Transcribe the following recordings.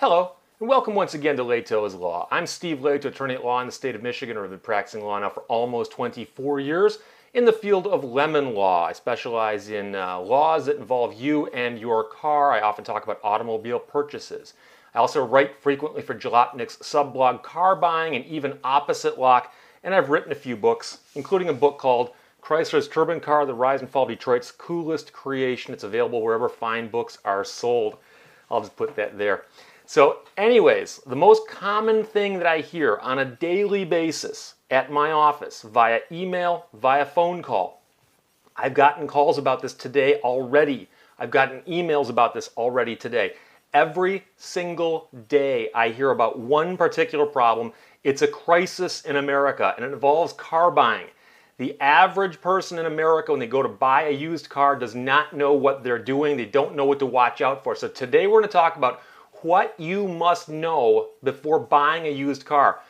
Hello, and welcome once again to Lehto's Law. I'm Steve Lehto, attorney at law in the state of Michigan, and I've been practicing law now for almost 24 years in the field of lemon law. I specialize in laws that involve you and your car. I often talk about automobile purchases. I also write frequently for Jalopnik's subblog Car Buying and even Opposite Lock, and I've written a few books, including a book called Chrysler's Turban Car, The Rise and Fall of Detroit's Coolest Creation. It's available wherever fine books are sold. I'll just put that there. So anyways, the most common thing that I hear on a daily basis at my office, via email, via phone call, I've gotten calls about this today already. I've gotten emails about this already today. Every single day I hear about one particular problem. It's a crisis in America, and it involves car buying. The average person in America, when they go to buy a used car, does not know what they're doing. They don't know what to watch out for. So today we're going to talk about what you must know before buying a used car.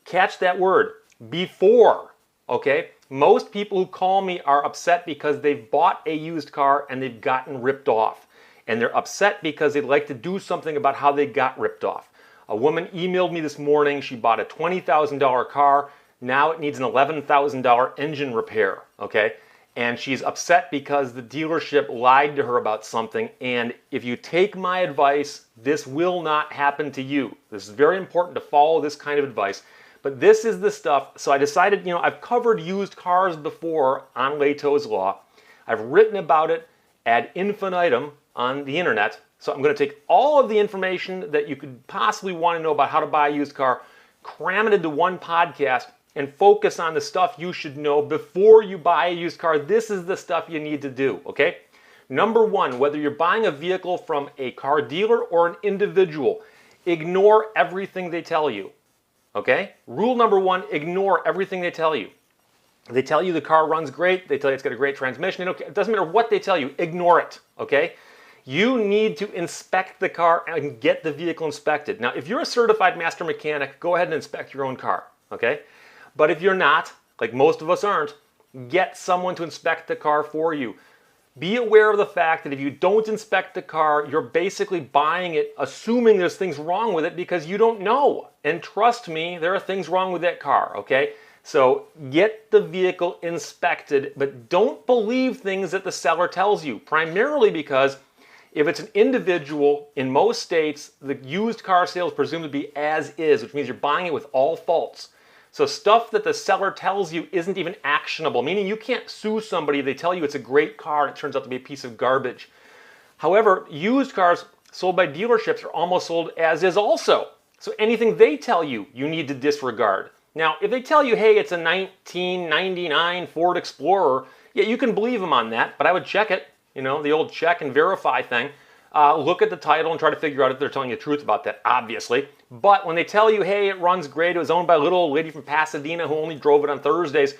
Catch that word, before, okay? Most people who call me are upset because they've bought a used car and they've gotten ripped off. And they're upset because they'd like to do something about how they got ripped off. A woman emailed me this morning. She bought a $20,000 car. Now it needs an $11,000 engine repair, okay? And she's upset because the dealership lied to her about something. And if you take my advice, this will not happen to you. This is very important to follow this kind of advice. But this is the stuff. So I decided, I've covered used cars before on Lehto's Law. I've written about it ad infinitum on the internet. So I'm going to take all of the information that you could possibly want to know about how to buy a used car, cram it into one podcast, and focus on the stuff you should know before you buy a used car. This is the stuff you need to do, okay? Number one, whether you're buying a vehicle from a car dealer or an individual, ignore everything they tell you, okay? Rule number one, ignore everything they tell you. They tell you the car runs great. They tell you it's got a great transmission. It doesn't matter what they tell you. Ignore it, okay? You need to inspect the car and get the vehicle inspected. Now, if you're a certified master mechanic, go ahead and inspect your own car, okay? But if you're not, like most of us aren't, get someone to inspect the car for you. Be aware of the fact that if you don't inspect the car, you're basically buying it assuming there's things wrong with it because you don't know. And trust me, there are things wrong with that car, okay? So get the vehicle inspected, but don't believe things that the seller tells you, primarily because if it's an individual, in most states, the used car sale is presumed to be as is, which means you're buying it with all faults. So stuff that the seller tells you isn't even actionable, meaning you can't sue somebody if they tell you it's a great car and it turns out to be a piece of garbage. However, used cars sold by dealerships are almost sold as is also. So anything they tell you, you need to disregard. Now, if they tell you, hey, it's a 1999 Ford Explorer, yeah, you can believe them on that, but I would check it, the old check and verify thing. Look at the title and try to figure out if they're telling you the truth about that, obviously. But when they tell you, hey, it runs great, it was owned by a little old lady from Pasadena who only drove it on Thursdays,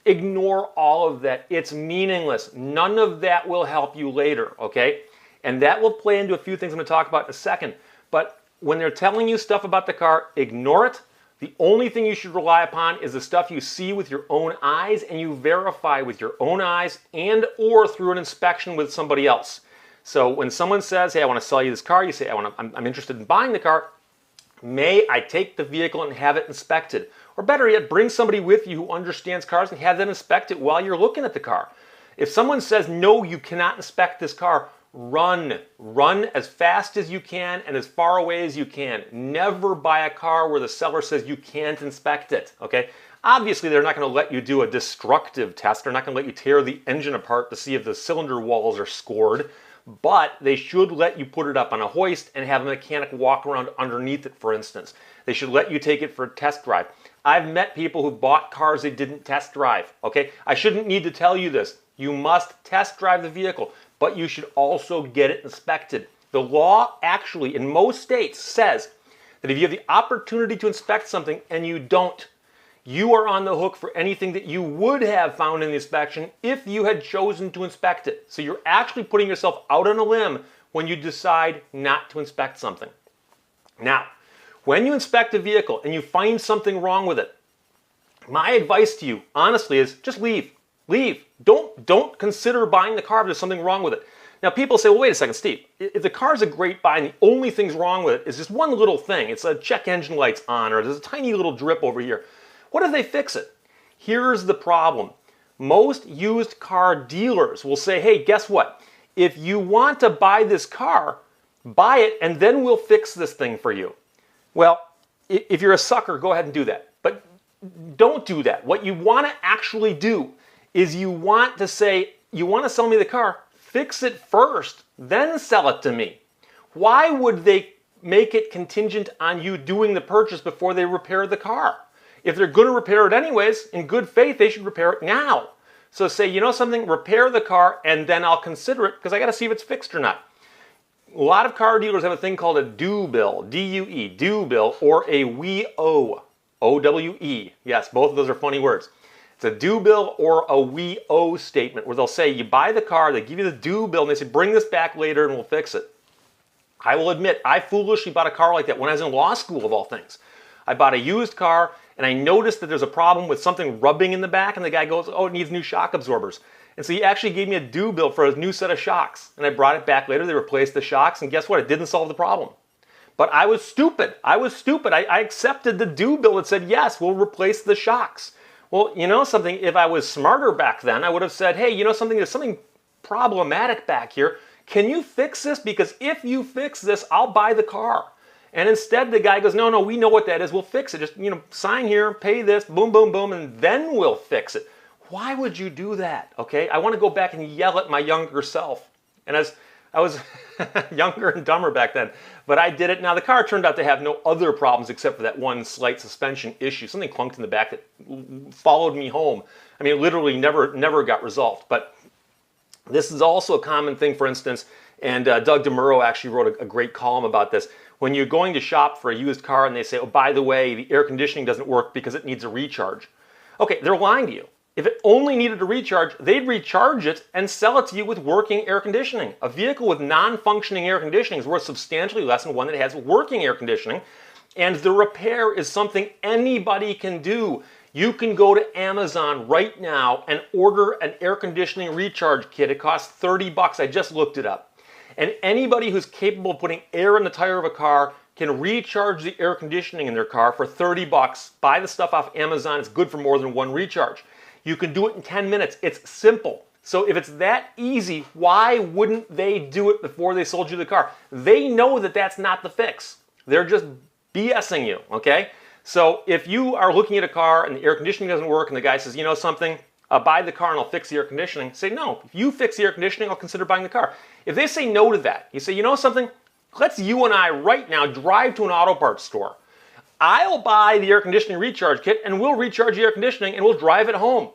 ignore all of that. It's meaningless. None of that will help you later, okay? And that will play into a few things I'm going to talk about in a second. But when they're telling you stuff about the car, ignore it. The only thing you should rely upon is the stuff you see with your own eyes and you verify with your own eyes and or through an inspection with somebody else. So when someone says, hey, I want to sell you this car, you say, I'm interested in buying the car. May I take the vehicle and have it inspected? Or better yet, bring somebody with you who understands cars and have them inspect it while you're looking at the car. If someone says, no, you cannot inspect this car, run. Run as fast as you can and as far away as you can. Never buy a car where the seller says you can't inspect it, okay? Obviously, they're not going to let you do a destructive test. They're not going to let you tear the engine apart to see if the cylinder walls are scored. But they should let you put it up on a hoist and have a mechanic walk around underneath it, for instance. They should let you take it for a test drive. I've met people who bought cars they didn't test drive, okay? I shouldn't need to tell you this. You must test drive the vehicle, but you should also get it inspected. The law actually, in most states, says that if you have the opportunity to inspect something and you don't, you are on the hook for anything that you would have found in the inspection if you had chosen to inspect it. So you're actually putting yourself out on a limb when you decide not to inspect something. Now, when you inspect a vehicle and you find something wrong with it, my advice to you, honestly, is just leave. Leave. Don't consider buying the car if there's something wrong with it. Now people say, well, wait a second, Steve, if the car's a great buy and the only thing's wrong with it is just one little thing, it's a check engine light's on or there's a tiny little drip over here, what if they fix it? Here's the problem. Most used car dealers will say, hey, guess what? If you want to buy this car, buy it and then we'll fix this thing for you. Well, if you're a sucker, go ahead and do that. But don't do that. What you want to actually do is you want to say, you want to sell me the car, fix it first, then sell it to me. Why would they make it contingent on you doing the purchase before they repair the car? If they're going to repair it anyways, in good faith, they should repair it now. So say, you know something, repair the car and then I'll consider it because I got to see if it's fixed or not. A lot of car dealers have a thing called a due bill, D-U-E, due bill, or a we owe, O-W-E. Yes, both of those are funny words. It's a due bill or a we owe statement where they'll say, you buy the car, they give you the due bill, and they say, bring this back later and we'll fix it. I will admit, I foolishly bought a car like that when I was in law school, of all things. I bought a used car, and I noticed that there's a problem with something rubbing in the back, and the guy goes, oh, it needs new shock absorbers. And so he actually gave me a due bill for a new set of shocks. And I brought it back later, they replaced the shocks, and guess what? It didn't solve the problem. But I was stupid. I accepted the due bill that said, yes, we'll replace the shocks. Well, you know something, if I was smarter back then, I would have said, hey, you know something, there's something problematic back here. Can you fix this? Because if you fix this, I'll buy the car. And instead the guy goes, no, no, we know what that is. We'll fix it. Just, you know, sign here, pay this, boom, boom, boom, and then we'll fix it. Why would you do that? Okay, I want to go back and yell at my younger self. And I was younger and dumber back then, but I did it. Now the car turned out to have no other problems except for that one slight suspension issue. Something clunked in the back that followed me home. I mean, it literally never got resolved. But this is also a common thing, for instance, and Doug DeMuro actually wrote a great column about this. When you're going to shop for a used car and they say, oh, by the way, the air conditioning doesn't work because it needs a recharge. Okay, they're lying to you. If it only needed a recharge, they'd recharge it and sell it to you with working air conditioning. A vehicle with non-functioning air conditioning is worth substantially less than one that has working air conditioning. And the repair is something anybody can do. You can go to Amazon right now and order an air conditioning recharge kit. It costs $30. I just looked it up. And anybody who's capable of putting air in the tire of a car can recharge the air conditioning in their car for $30. Buy the stuff off Amazon. It's good for more than one recharge. You can do it in 10 minutes. It's simple. So if it's that easy, why wouldn't they do it before they sold you the car? They know that that's not the fix. They're just BSing you, okay? So if you are looking at a car and the air conditioning doesn't work and the guy says, you know something, buy the car and I'll fix the air conditioning, say, no, if you fix the air conditioning, I'll consider buying the car. If they say no to that, you say, you know something, let's you and I right now drive to an auto parts store. I'll buy the air conditioning recharge kit and we'll recharge the air conditioning and we'll drive it home.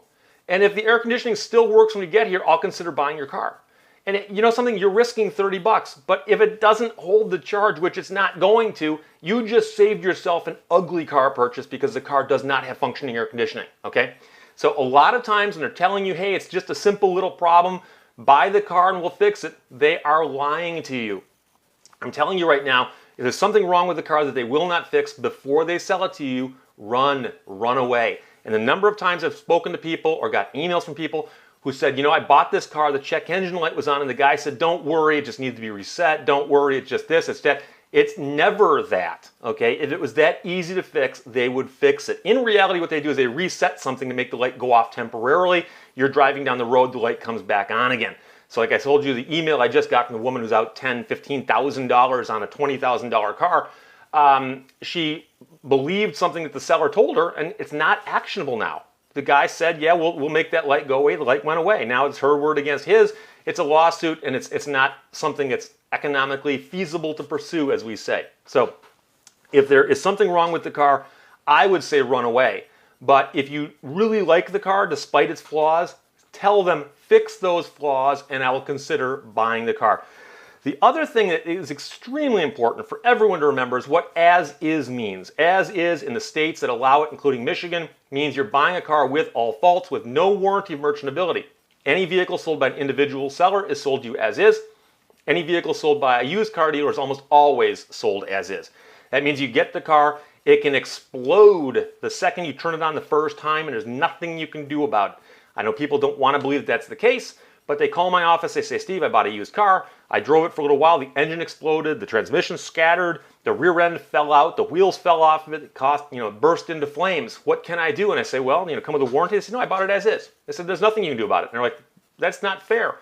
And if the air conditioning still works when we get here, I'll consider buying your car. And you know something, you're risking $30, but if it doesn't hold the charge, which it's not going to, you just saved yourself an ugly car purchase because the car does not have functioning air conditioning, okay? So a lot of times when they're telling you, hey, it's just a simple little problem, buy the car and we'll fix it, they are lying to you. I'm telling you right now, if there's something wrong with the car that they will not fix before they sell it to you, run away. And the number of times I've spoken to people or got emails from people who said, you know, I bought this car, the check engine light was on, and the guy said, don't worry, it just needs to be reset. Don't worry, it's just this, it's that. It's never that, okay? If it was that easy to fix, they would fix it. In reality, what they do is they reset something to make the light go off temporarily. You're driving down the road, the light comes back on again. So like I told you, the email I just got from the woman who's out $10,000, $15,000 on a $20,000 car, she believed something that the seller told her, and it's not actionable now. The guy said, yeah, we'll make that light go away. The light went away. Now it's her word against his. It's a lawsuit, and it's not something that's economically feasible to pursue, as we say. So if there is something wrong with the car, I would say run away. But if you really like the car, despite its flaws, tell them, fix those flaws, and I will consider buying the car. The other thing that is extremely important for everyone to remember is what as is means. As is in the states that allow it, including Michigan, means you're buying a car with all faults with no warranty of merchantability. Any vehicle sold by an individual seller is sold to you as is. Any vehicle sold by a used car dealer is almost always sold as is. That means you get the car, it can explode the second you turn it on the first time, and there's nothing you can do about it. I know people don't want to believe that that's the case, But they call my office, they say, Steve, I bought a used car. I drove it for a little while. The engine exploded. The transmission scattered. The rear end fell out. The wheels fell off of it. It burst into flames. What can I do? And I say, well, come with a warranty. They said, no, I bought it as is. They said, there's nothing you can do about it. And they're like, that's not fair.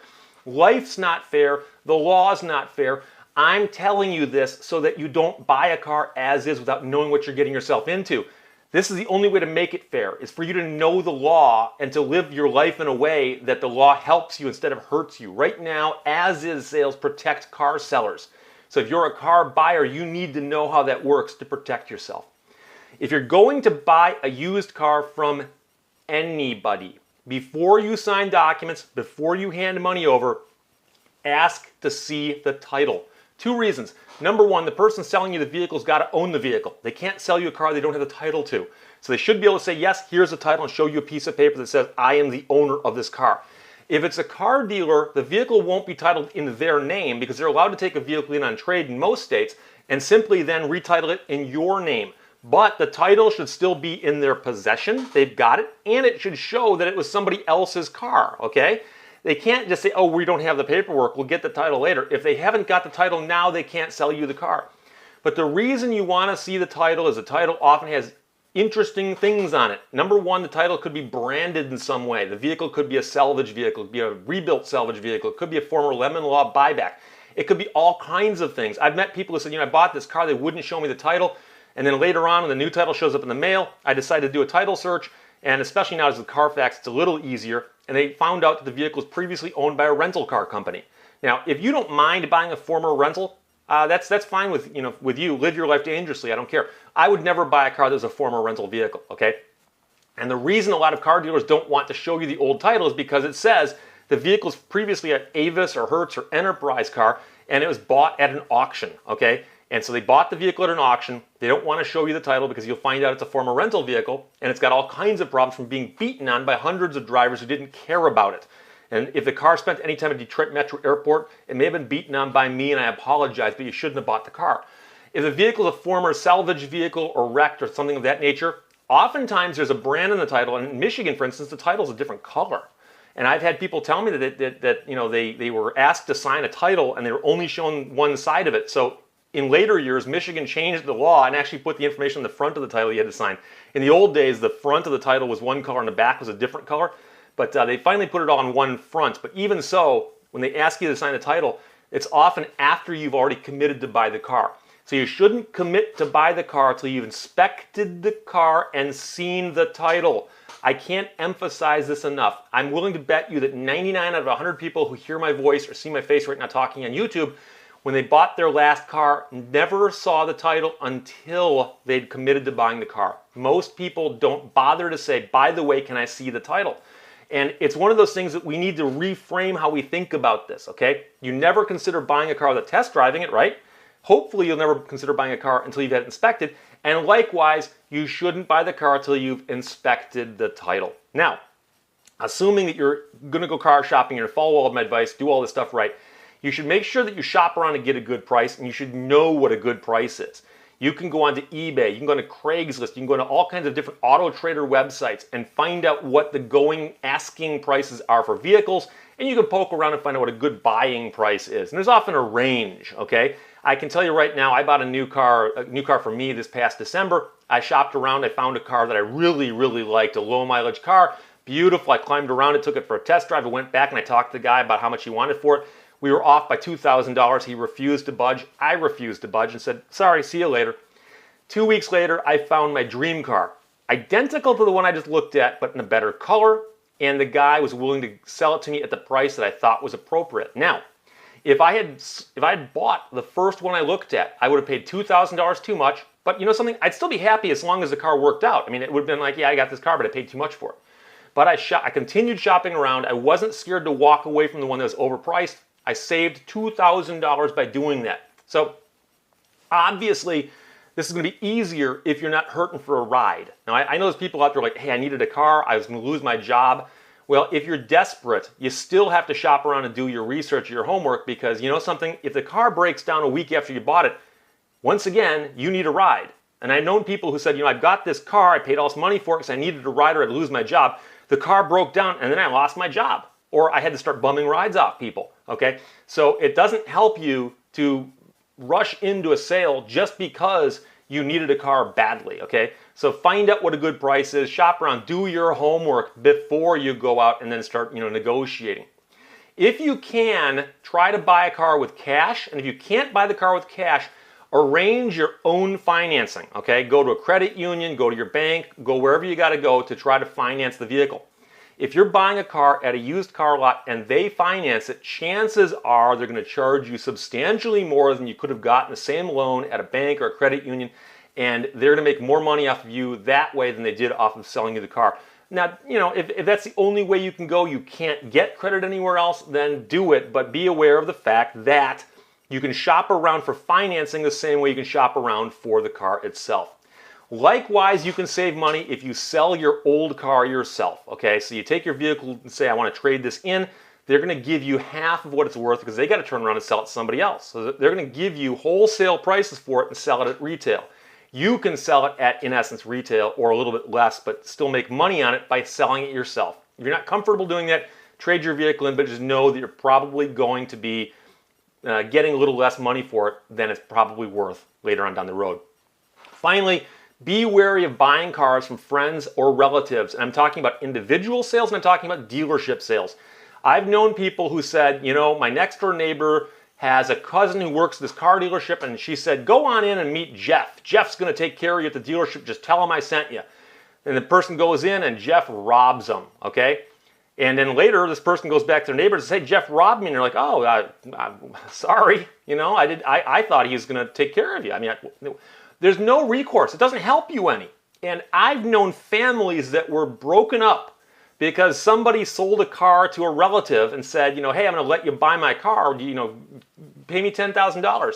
Life's not fair. The law's not fair. I'm telling you this so that you don't buy a car as is without knowing what you're getting yourself into. This is the only way to make it fair, is for you to know the law and to live your life in a way that the law helps you instead of hurts you. Right now, as-is sales protect car sellers. So if you're a car buyer, you need to know how that works to protect yourself. If you're going to buy a used car from anybody, before you sign documents, before you hand money over, ask to see the title. 2 reasons. Number 1, the person selling you the vehicle's got to own the vehicle. They can't sell you a car they don't have the title to. So they should be able to say, yes, here's the title, and show you a piece of paper that says, I am the owner of this car. If it's a car dealer, the vehicle won't be titled in their name because they're allowed to take a vehicle in on trade in most states and simply then retitle it in your name. But the title should still be in their possession. They've got it, and it should show that it was somebody else's car, okay? They can't just say, oh, we don't have the paperwork, we'll get the title later. If they haven't got the title now, they can't sell you the car. But the reason you want to see the title is the title often has interesting things on it. Number 1, the title could be branded in some way. The vehicle could be a salvage vehicle, it could be a rebuilt salvage vehicle, it could be a former Lemon Law buyback. It could be all kinds of things. I've met people who said, I bought this car, they wouldn't show me the title, and then later on when the new title shows up in the mail, I decided to do a title search, and especially now as with Carfax, it's a little easier, and they found out that the vehicle was previously owned by a rental car company. Now, if you don't mind buying a former rental, that's fine with you. Live your life dangerously. I don't care. I would never buy a car that was a former rental vehicle. Okay, and the reason a lot of car dealers don't want to show you the old title is because it says the vehicle's previously an Avis or Hertz or Enterprise car, and it was bought at an auction. Okay. And so they bought the vehicle at an auction. They don't want to show you the title because you'll find out it's a former rental vehicle, and it's got all kinds of problems from being beaten on by hundreds of drivers who didn't care about it. And if the car spent any time at Detroit Metro Airport, it may have been beaten on by me, and I apologize, but you shouldn't have bought the car. If the vehicle is a former salvage vehicle or wrecked or something of that nature, oftentimes there's a brand in the title. And in Michigan, for instance, the title is a different color. And I've had people tell me that they were asked to sign a title, and they were only shown one side of it. So in later years, Michigan changed the law and actually put the information on the front of the title you had to sign. In the old days, the front of the title was one color and the back was a different color. But they finally put it all on one front. But even so, when they ask you to sign a title, it's often after you've already committed to buy the car. So you shouldn't commit to buy the car until you've inspected the car and seen the title. I can't emphasize this enough. I'm willing to bet you that 99 out of 100 people who hear my voice or see my face right now talking on YouTube, when they bought their last car, never saw the title until they'd committed to buying the car. Most people don't bother to say, by the way, can I see the title? And it's one of those things that we need to reframe how we think about this, okay? You never consider buying a car without test driving it, right? Hopefully you'll never consider buying a car until you've had it inspected. And likewise, you shouldn't buy the car until you've inspected the title. Now, assuming that you're gonna go car shopping, you're gonna follow all of my advice, do all this stuff right, you should make sure that you shop around and get a good price, and you should know what a good price is. You can go onto eBay, you can go to Craigslist, you can go to all kinds of different auto trader websites and find out what the asking prices are for vehicles, and you can poke around and find out what a good buying price is. And there's often a range, okay? I can tell you right now, I bought a new car for me this past December. I shopped around, I found a car that I really, really liked, a low mileage car, beautiful. I climbed around it, took it for a test drive, I went back and I talked to the guy about how much he wanted for it. We were off by $2,000. He refused to budge. I refused to budge and said, sorry, see you later. 2 weeks later, I found my dream car. Identical to the one I just looked at, but in a better color. And the guy was willing to sell it to me at the price that I thought was appropriate. Now, if I had bought the first one I looked at, I would have paid $2,000 too much. But you know something? I'd still be happy as long as the car worked out. I mean, it would have been like, yeah, I got this car, but I paid too much for it. But I continued shopping around. I wasn't scared to walk away from the one that was overpriced. I saved $2,000 by doing that. So obviously, this is going to be easier if you're not hurting for a ride. Now, I know there's people out there like, hey, I needed a car. I was going to lose my job. Well, if you're desperate, you still have to shop around and do your research, your homework, because you know something? If the car breaks down a week after you bought it, once again, you need a ride. And I've known people who said, I've got this car. I paid all this money for it because I needed a ride or I'd lose my job. The car broke down and then I lost my job. or I had to start bumming rides off people, okay? So it doesn't help you to rush into a sale just because you needed a car badly, okay? So find out what a good price is, shop around, do your homework before you go out and then start, negotiating. If you can, try to buy a car with cash, and if you can't buy the car with cash, arrange your own financing, okay? Go to a credit union, go to your bank, go wherever you gotta go to try to finance the vehicle. If you're buying a car at a used car lot and they finance it, chances are they're going to charge you substantially more than you could have gotten the same loan at a bank or a credit union, and they're going to make more money off of you that way than they did off of selling you the car. Now, if that's the only way you can go, you can't get credit anywhere else, then do it, but be aware of the fact that you can shop around for financing the same way you can shop around for the car itself. Likewise, you can save money if you sell your old car yourself, okay? So you take your vehicle and say, I want to trade this in. They're going to give you half of what it's worth because they got to turn around and sell it to somebody else. So they're going to give you wholesale prices for it and sell it at retail. You can sell it at, in essence, retail or a little bit less, but still make money on it by selling it yourself. If you're not comfortable doing that, trade your vehicle in, but just know that you're probably going to be getting a little less money for it than it's probably worth later on down the road. Finally, be wary of buying cars from friends or relatives. And I'm talking about individual sales and I'm talking about dealership sales. I've known people who said, my next door neighbor has a cousin who works at this car dealership, and she said, go on in and meet Jeff. Jeff's going to take care of you at the dealership. Just tell him I sent you. And the person goes in and Jeff robs them, okay? And then later this person goes back to their neighbors and says, hey, Jeff robbed me. And they're like, oh, I'm sorry. I thought he was going to take care of you. There's no recourse. It doesn't help you any. And I've known families that were broken up because somebody sold a car to a relative and said, hey, I'm going to let you buy my car. Pay me $10,000.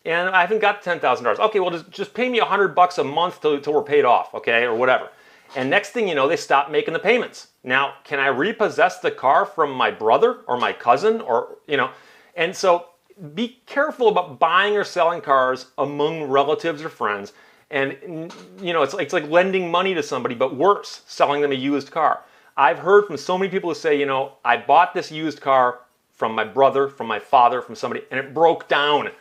And I haven't got $10,000. Okay, well, just pay me $100 a month till we're paid off, okay, or whatever. And next thing you know, they stop making the payments. Now, can I repossess the car from my brother or my cousin or, And so be careful about buying or selling cars among relatives or friends. And, it's like lending money to somebody, but worse, selling them a used car. I've heard from so many people who say, I bought this used car from my brother, from my father, from somebody, and it broke down.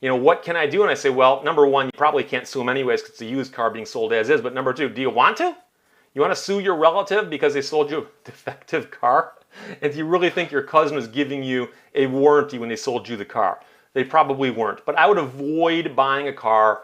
What can I do? And I say, well, number one, you probably can't sue them anyways because it's a used car being sold as is. But number two, do you want to? You want to sue your relative because they sold you a defective car? And do you really think your cousin was giving you a warranty when they sold you the car? They probably weren't. But I would avoid buying a car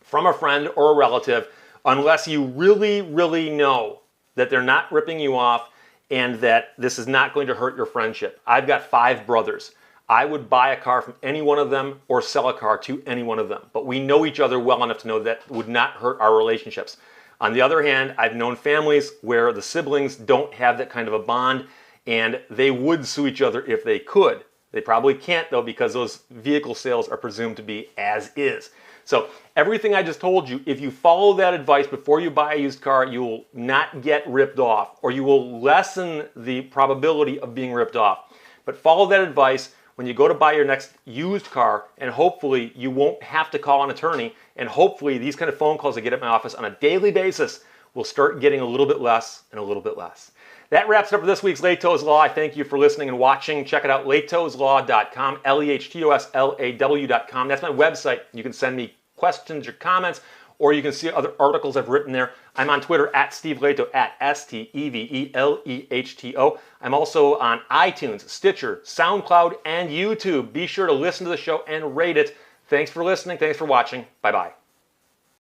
from a friend or a relative unless you really, really know that they're not ripping you off and that this is not going to hurt your friendship. I've got 5 brothers. I would buy a car from any one of them or sell a car to any one of them. But we know each other well enough to know that would not hurt our relationships. On the other hand, I've known families where the siblings don't have that kind of a bond and they would sue each other if they could. They probably can't though because those vehicle sales are presumed to be as is. So everything I just told you, if you follow that advice before you buy a used car, you will not get ripped off or you will lessen the probability of being ripped off. But follow that advice when you go to buy your next used car, and hopefully you won't have to call an attorney, and hopefully these kind of phone calls I get at my office on a daily basis will start getting a little bit less and a little bit less. That wraps it up for this week's Lehto's Law. I thank you for listening and watching. Check it out, lehtoslaw.com, LEHTOSLAW.com. That's my website. You can send me questions or comments, or you can see other articles I've written there. I'm on Twitter at Steve Lehto, at STEVELEHTO. I'm also on iTunes, Stitcher, SoundCloud, and YouTube. Be sure to listen to the show and rate it. Thanks for listening. Thanks for watching. Bye-bye.